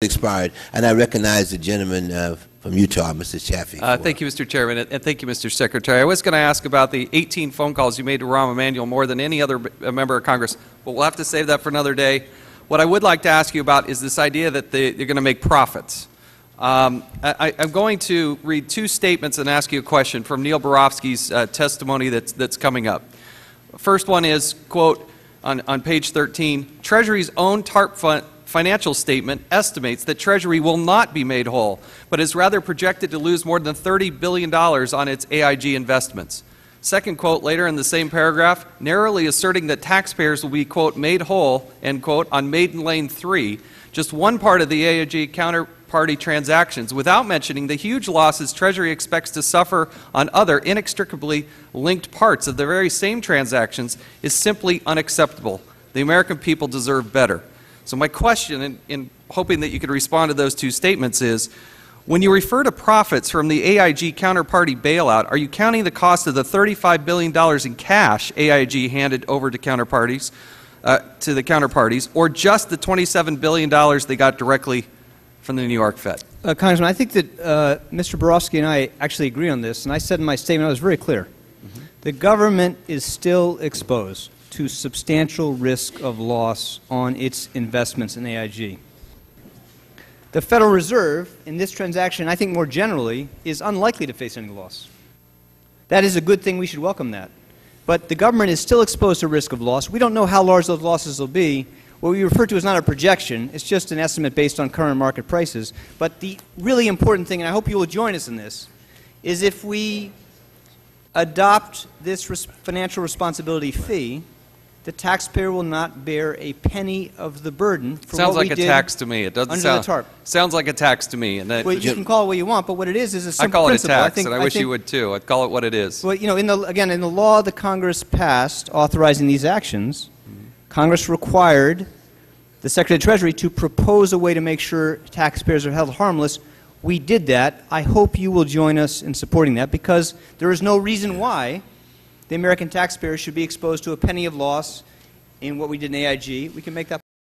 expired, and I recognize the gentleman from Utah, Mr. Chaffetz. Thank you, Mr. Chairman, and thank you, Mr. Secretary. I was going to ask about the 18 phone calls you made to Rahm Emanuel, more than any other member of Congress, but we'll have to save that for another day. What I would like to ask you about is this idea that you're going to make profits. I'm going to read two statements and ask you a question from Neil Barofsky's testimony that's coming up. First one is, quote, on page 13, Treasury's own TARP financial statement estimates that Treasury will not be made whole, but is rather projected to lose more than $30 billion on its AIG investments. Second quote later in the same paragraph, narrowly asserting that taxpayers will be, quote, made whole, end quote, on Maiden Lane 3, just one part of the AIG counterparty transactions, without mentioning the huge losses Treasury expects to suffer on other inextricably linked parts of the very same transactions, is simply unacceptable. The American people deserve better. So my question, in hoping that you could respond to those two statements, is, when you refer to profits from the AIG counterparty bailout, are you counting the cost of the $35 billion in cash AIG handed over to counterparties, or just the $27 billion they got directly from the New York Fed? Congressman, I think that Mr. Borofsky and I actually agree on this, and I said in my statement, I was very clear. The government is still exposed to substantial risk of loss on its investments in AIG. The Federal Reserve, in this transaction, I think more generally, is unlikely to face any loss. That is a good thing. We should welcome that. But the government is still exposed to risk of loss. We don't know how large those losses will be. What we refer to is not a projection. It's just an estimate based on current market prices. But the really important thing, and I hope you will join us in this, is if we adopt this financial responsibility fee, the taxpayer will not bear a penny of the burden for sounds what we like did a tax to me. It doesn't under sound, the TARP. Sounds like a tax to me. And well, you can call it what you want, but what it is a simple I call it principle. a tax, and I wish you would too. I'd call it what it is. Well, you know, again, in the law that Congress passed authorizing these actions, Congress required the Secretary of the Treasury to propose a way to make sure taxpayers are held harmless. We did that. I hope you will join us in supporting that, because there is no reason why the American taxpayer should be exposed to a penny of loss in what we did in AIG. We can make that